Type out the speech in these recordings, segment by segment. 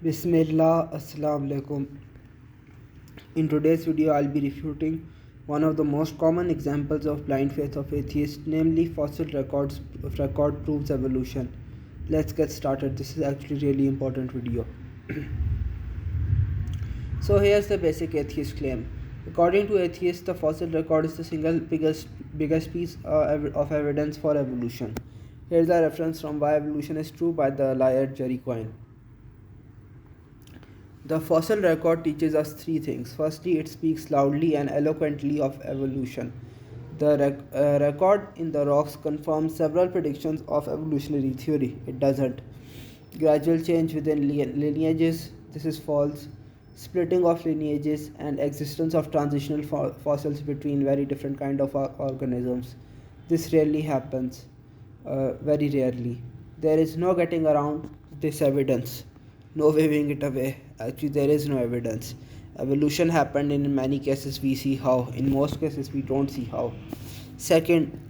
Bismillah, Assalamu alaikum. In today's video, I'll be refuting one of the most common examples of blind faith of atheists, namely fossil record proves evolution. Let's get started. This is actually really important video. So here's the basic atheist claim. According to atheists, the fossil record is the single biggest piece of evidence for evolution. Here's a reference from Why Evolution is True by the liar Jerry Coyne. The fossil record teaches us three things. Firstly, it speaks loudly and eloquently of evolution. The record in the rocks confirms several predictions of evolutionary theory. It doesn't. Gradual change within lineages, this is false. Splitting of lineages and existence of transitional fossils between very different kind of organisms. This rarely happens, very rarely. There is no getting around this evidence, no waving it away. Actually, there is no evidence. Evolution happened in many cases, we see how. In most cases, we don't see how. Second,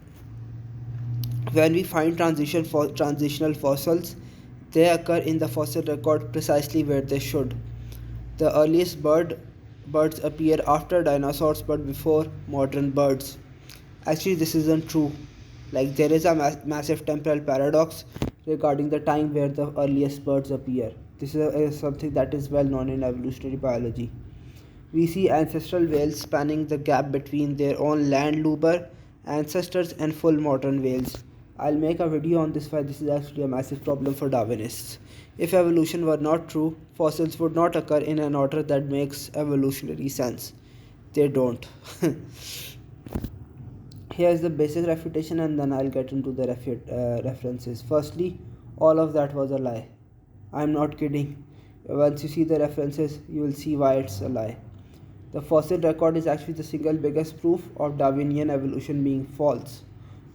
when we find transitional fossils, they occur in the fossil record precisely where they should. The earliest birds appear after dinosaurs but before modern birds. Actually, this isn't true. Like, there is a massive temporal paradox regarding the time where the earliest birds appear. This is something that is well known in evolutionary biology. We see ancestral whales spanning the gap between their own landlubber ancestors and full modern whales. I'll make a video on this, why this is actually a massive problem for Darwinists. If evolution were not true, fossils would not occur in an order that makes evolutionary sense. They don't. Here's the basic refutation and then I'll get into the references. Firstly, all of that was a lie. I'm not kidding. Once you see the references, you will see why it's a lie. The fossil record is actually the single biggest proof of Darwinian evolution being false.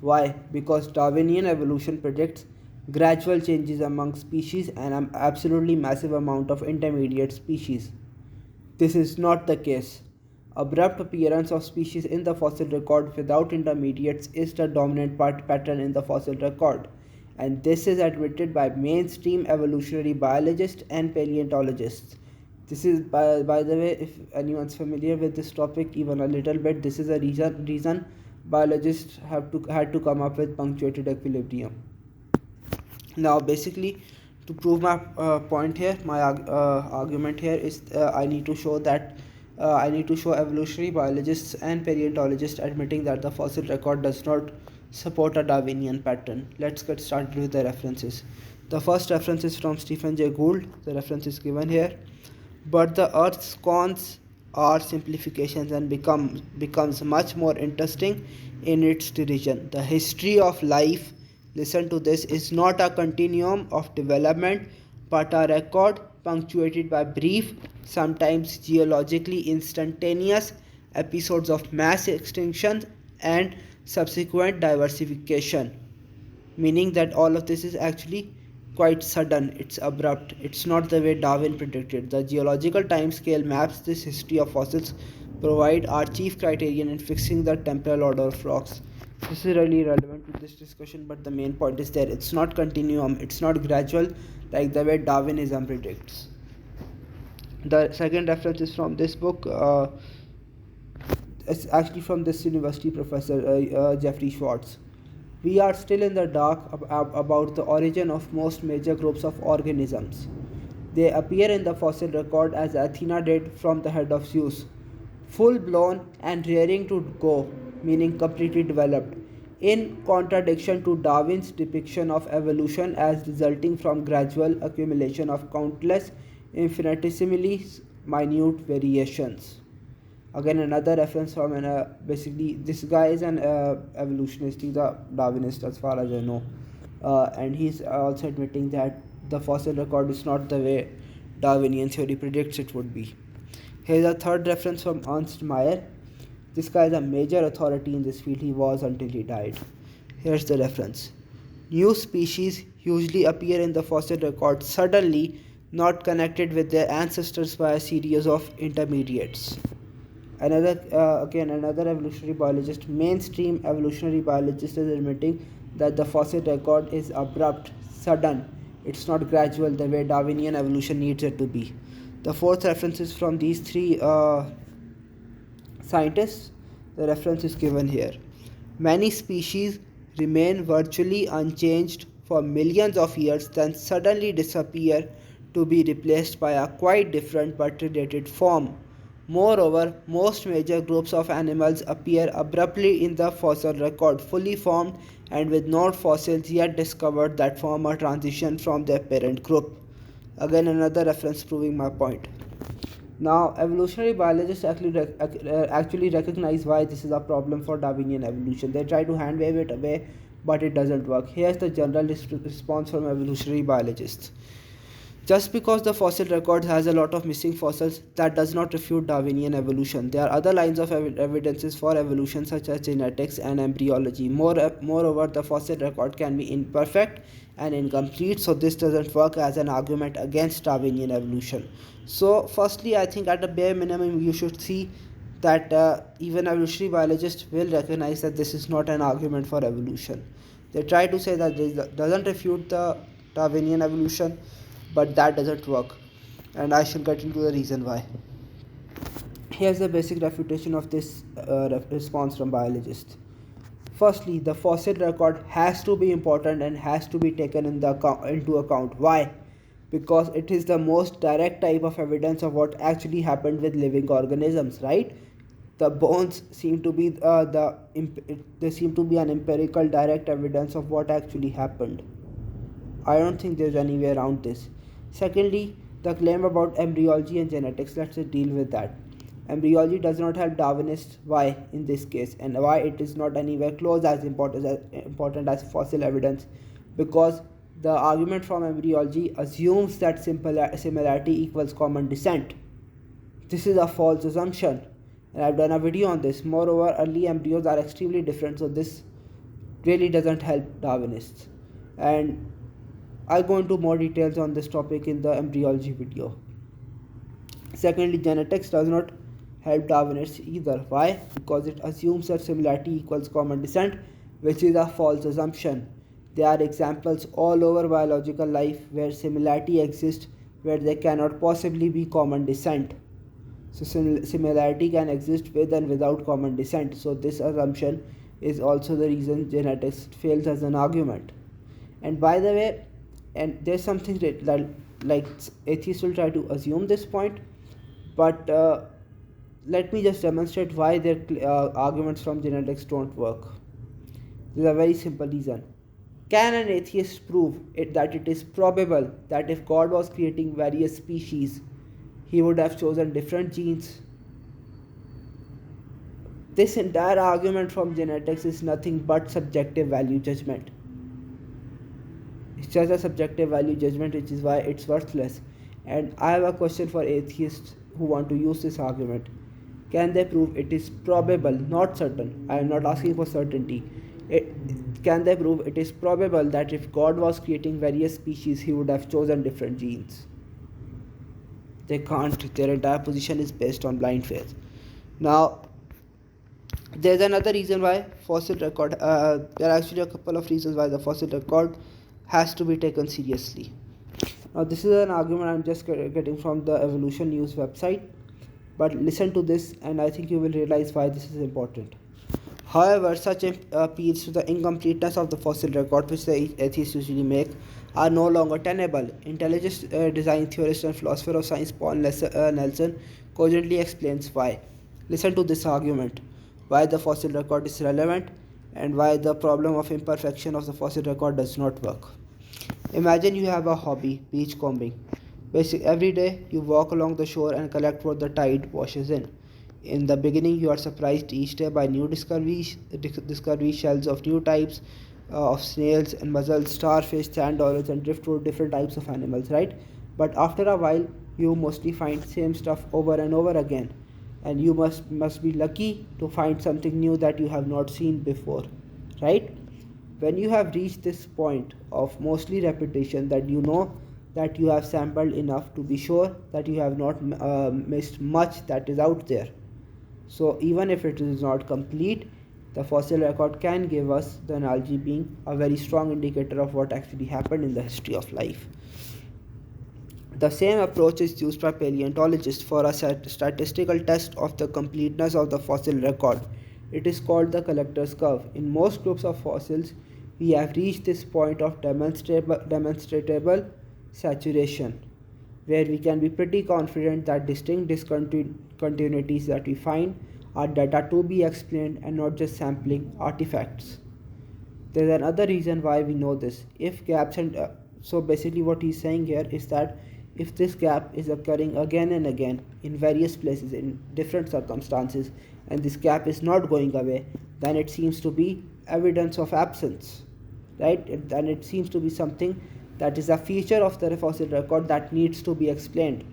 Why? Because Darwinian evolution predicts gradual changes among species and an absolutely massive amount of intermediate species. This is not the case. Abrupt appearance of species in the fossil record without intermediates is the dominant pattern in the fossil record, and this is admitted by mainstream evolutionary biologists and paleontologists. This is, by the way, if anyone's familiar with this topic even a little bit, this is a reason biologists had to come up with punctuated equilibrium. Now, basically, to prove my point here, my argument here is I need to show evolutionary biologists and paleontologists admitting that the fossil record does not support a Darwinian pattern. Let's get started with the references. The first reference is from Stephen Jay Gould. The reference is given here. But the Earth scorns our simplifications and becomes much more interesting in its derision. The history of life, listen to this, is not a continuum of development but a record punctuated by brief, sometimes geologically instantaneous episodes of mass extinction and subsequent diversification. Meaning that all of this is actually quite sudden, it's abrupt, it's not the way Darwin predicted. The geological timescale maps this history of fossils provide our chief criterion in fixing the temporal order of rocks. This is really relevant to this discussion, but the main point is there. It's not continuum, it's not gradual like the way Darwinism predicts. The second reference is from this book. It's actually from this university professor, Jeffrey Schwartz. We are still in the dark about the origin of most major groups of organisms. They appear in the fossil record as Athena did from the head of Zeus, full blown and rearing to go, meaning completely developed, in contradiction to Darwin's depiction of evolution as resulting from gradual accumulation of countless infinitesimally minute variations. Again, another reference from basically this guy is an evolutionist. He's a Darwinist as far as I know, and he's also admitting that the fossil record is not the way Darwinian theory predicts it would be. Here's a third reference from Ernst Meyer. This guy is a major authority in this field. He was until he died. Here's the reference. New species usually appear in the fossil record suddenly, not connected with their ancestors by a series of intermediates. Another evolutionary biologist, mainstream evolutionary biologist, is admitting that the fossil record is abrupt, sudden, It's not gradual the way Darwinian evolution needs it to be. The fourth reference is from these three scientists. The reference is given here. Many species remain virtually unchanged for millions of years, then suddenly disappear to be replaced by a quite different but related form. Moreover, most major groups of animals appear abruptly in the fossil record, fully formed and with no fossils yet discovered that form a transition from their parent group. Again, another reference proving my point. Now, evolutionary biologists actually recognize why this is a problem for Darwinian evolution. They try to hand wave it away, but it doesn't work. Here's the general response from evolutionary biologists. Just because the fossil record has a lot of missing fossils, that does not refute Darwinian evolution. There are other lines of evidences for evolution, such as genetics and embryology. Moreover, the fossil record can be imperfect and incomplete, so this doesn't work as an argument against Darwinian evolution. So, firstly, I think at a bare minimum, you should see that even evolutionary biologists will recognize that this is not an argument for evolution. They try to say that this doesn't refute the Darwinian evolution, but that doesn't work, and I shall get into the reason why. Here's the basic refutation of this response from biologists. Firstly, the fossil record has to be important and has to be taken into account. Why? Because it is the most direct type of evidence of what actually happened with living organisms, right? The bones seem to be they seem to be an empirical direct evidence of what actually happened. I don't think there's any way around this. Secondly, the claim about embryology and genetics, let's deal with that. Embryology does not help Darwinists. Why in this case, and why it is not anywhere close as important as fossil evidence? Because the argument from embryology assumes that similarity equals common descent. This is a false assumption, and I've done a video on this. Moreover, early embryos are extremely different, so this really doesn't help Darwinists. And I'll go into more details on this topic in the embryology video. Secondly, genetics does not help Darwinists either. Why? Because it assumes that similarity equals common descent, which is a false assumption. There are examples all over biological life where similarity exists where there cannot possibly be common descent. So similarity can exist with and without common descent. So this assumption is also the reason genetics fails as an argument. And by the way, and there's something that like atheists will try to assume this point, but let me just demonstrate why their arguments from genetics don't work. There's a very simple reason. Can an atheist prove that it is probable that if God was creating various species, he would have chosen different genes? This entire argument from genetics is nothing but subjective value judgment. It's just a subjective value judgment, which is why it's worthless. And I have a question for atheists who want to use this argument. Can they prove it is probable, not certain? I am not asking for certainty. Can they prove it is probable that if God was creating various species, he would have chosen different genes? They can't. Their entire position is based on blind faith. Now, there's another reason why fossil record. There are actually a couple of reasons why the fossil record has to be taken seriously. Now, this is an argument I'm just getting from the Evolution News website, but listen to this and I think you will realize why this is important. However, such appeals to the incompleteness of the fossil record, which the atheists usually make, are no longer tenable. Intelligent design theorist and philosopher of science Paul Nelson cogently explains why. Listen to this argument, why the fossil record is relevant and why the problem of imperfection of the fossil record does not work. Imagine you have a hobby, beach combing. Basically, every day you walk along the shore and collect what the tide washes in. In the beginning, you are surprised each day by new discoveries shells of new types of snails and mussels, starfish, sand dolphins, and driftwood, different types of animals, right? But after a while, you mostly find same stuff over and over again, and you must be lucky to find something new that you have not seen before, right? When you have reached this point of mostly repetition, that you know that you have sampled enough to be sure that you have not missed much that is out there. So even if it is not complete, The fossil record can give us the analogy being a very strong indicator of what actually happened in the history of life. The same approach is used by paleontologists for a statistical test of the completeness of the fossil record. It is called the collector's curve. In most groups of fossils, we have reached this point of demonstrable saturation, where we can be pretty confident that distinct discontinuities that we find are data to be explained and not just sampling artifacts. There's another reason why we know this. If gaps and so basically what he's saying here is that if this gap is occurring again and again in various places in different circumstances and this gap is not going away, then it seems to be evidence of absence, right? And it seems to be something that is a feature of the fossil record that needs to be explained,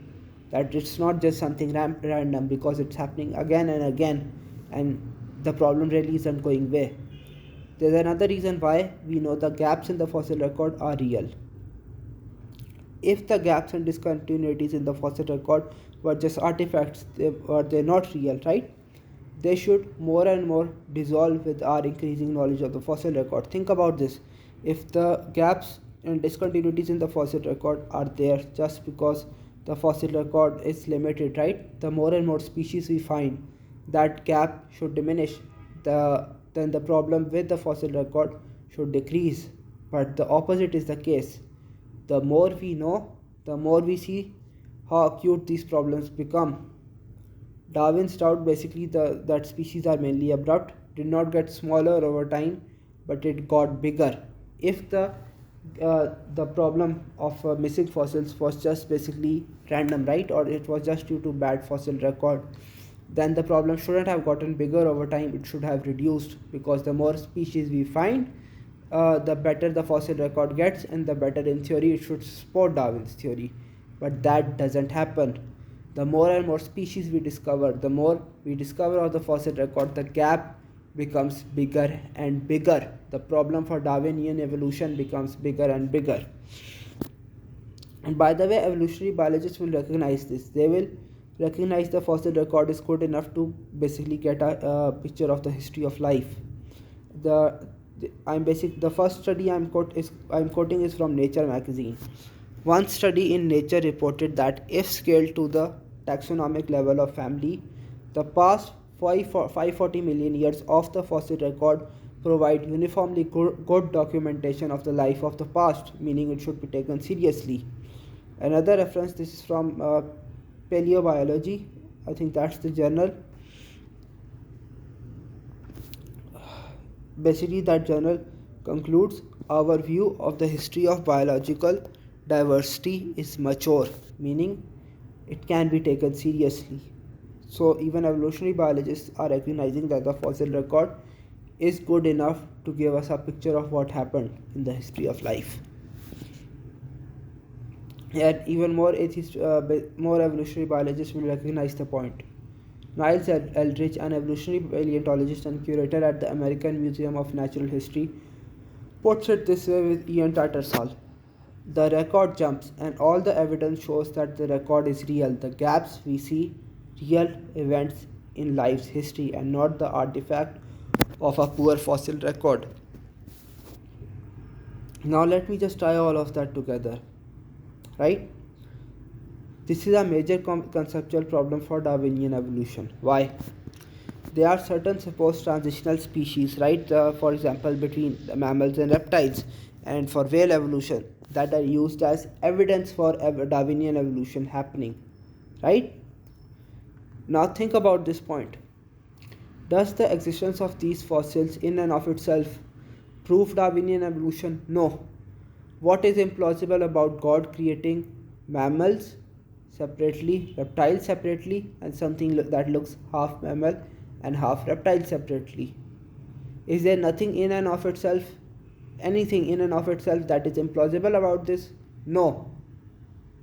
that it's not just something random because it's happening again and again and the problem really isn't going away. There's another reason why we know the gaps in the fossil record are real. If the gaps and discontinuities in the fossil record were just artifacts, they're not real, right? They should more and more dissolve with our increasing knowledge of the fossil record. Think about this. If the gaps and discontinuities in the fossil record are there just because the fossil record is limited, right? The more and more species we find, that gap should diminish. Then the problem with the fossil record should decrease. But the opposite is the case. The more we know, the more we see how acute these problems become. Darwin's doubt basically that species are mainly abrupt did not get smaller over time, but it got bigger. If the problem of missing fossils was just basically random, right, or it was just due to bad fossil record, then the problem shouldn't have gotten bigger over time. It should have reduced, because the more species we find, the better the fossil record gets, and the better in theory it should support Darwin's theory. But that doesn't happen. The more and more species we discover, the more we discover of the fossil record, the gap becomes bigger and bigger. The problem for Darwinian evolution becomes bigger and bigger. And by the way, evolutionary biologists will recognize this. They will recognize the fossil record is good enough to basically get a picture of the history of life. The first study I'm quoting is from Nature magazine. One study in Nature reported that if scaled to the taxonomic level of family, the past 540 million years of the fossil record provide uniformly good documentation of the life of the past, meaning it should be taken seriously. Another reference, this is from Paleobiology, I think that's the journal. Basically, that journal concludes our view of the history of biological diversity is mature, meaning it can be taken seriously. So even evolutionary biologists are recognizing that the fossil record is good enough to give us a picture of what happened in the history of life. And even more more evolutionary biologists will recognize the point. Niles Eldridge, an evolutionary paleontologist and curator at the American Museum of Natural History, puts it this way with Ian Tattersall. The record jumps, and all the evidence shows that the record is real. The gaps we see real events in life's history and not the artifact of a poor fossil record. Now let me just tie all of that together, right? This is a major conceptual problem for Darwinian evolution. Why? There are certain supposed transitional species, right? For example, between the mammals and reptiles, and for whale evolution, that are used as evidence for Darwinian evolution happening, right? Now think about this point. Does the existence of these fossils in and of itself prove Darwinian evolution? No. What is implausible about God creating mammals separately, reptiles separately, and something that looks half mammal and half reptile separately? Is there nothing in and of itself, anything in and of itself that is implausible about this? No.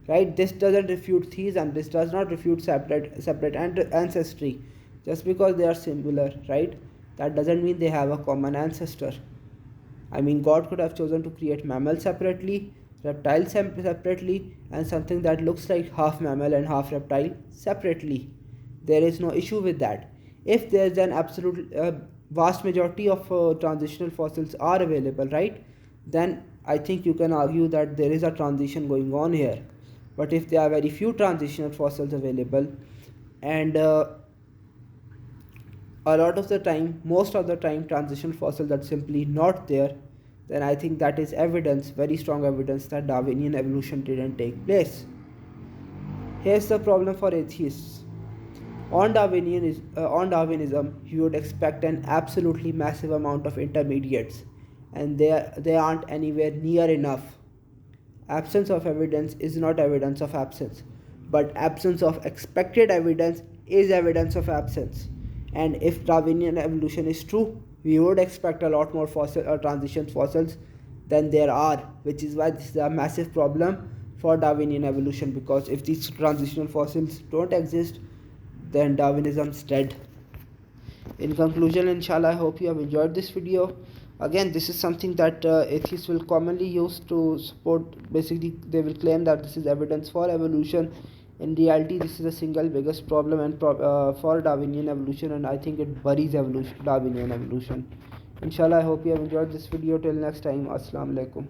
Right? This doesn't refute theism. This does not refute separate ancestry. Just because they are similar, right? That doesn't mean they have a common ancestor. I mean, God could have chosen to create mammals separately, reptiles separately, and something that looks like half mammal and half reptile separately. There is no issue with that. If there is an absolute vast majority of transitional fossils are available, right? Then I think you can argue that there is a transition going on here. But if there are very few transitional fossils available, and a lot of the time, most of the time, transitional fossils are simply not there, then I think that is evidence, very strong evidence, that Darwinian evolution didn't take place. Here's the problem for atheists. On Darwinism, you would expect an absolutely massive amount of intermediates, and they aren't anywhere near enough. Absence of evidence is not evidence of absence, but absence of expected evidence is evidence of absence. And if Darwinian evolution is true, we would expect a lot more transition fossils than there are, which is why this is a massive problem for Darwinian evolution, because if these transitional fossils don't exist, then Darwinism's dead. In conclusion, inshallah, I hope you have enjoyed this video. Again, this is something that atheists will commonly use to support. Basically, they will claim that this is evidence for evolution. In reality, this is the single biggest problem for Darwinian evolution, and I think it buries Darwinian evolution. Inshallah, I hope you have enjoyed this video. Till next time, Assalamu alaikum.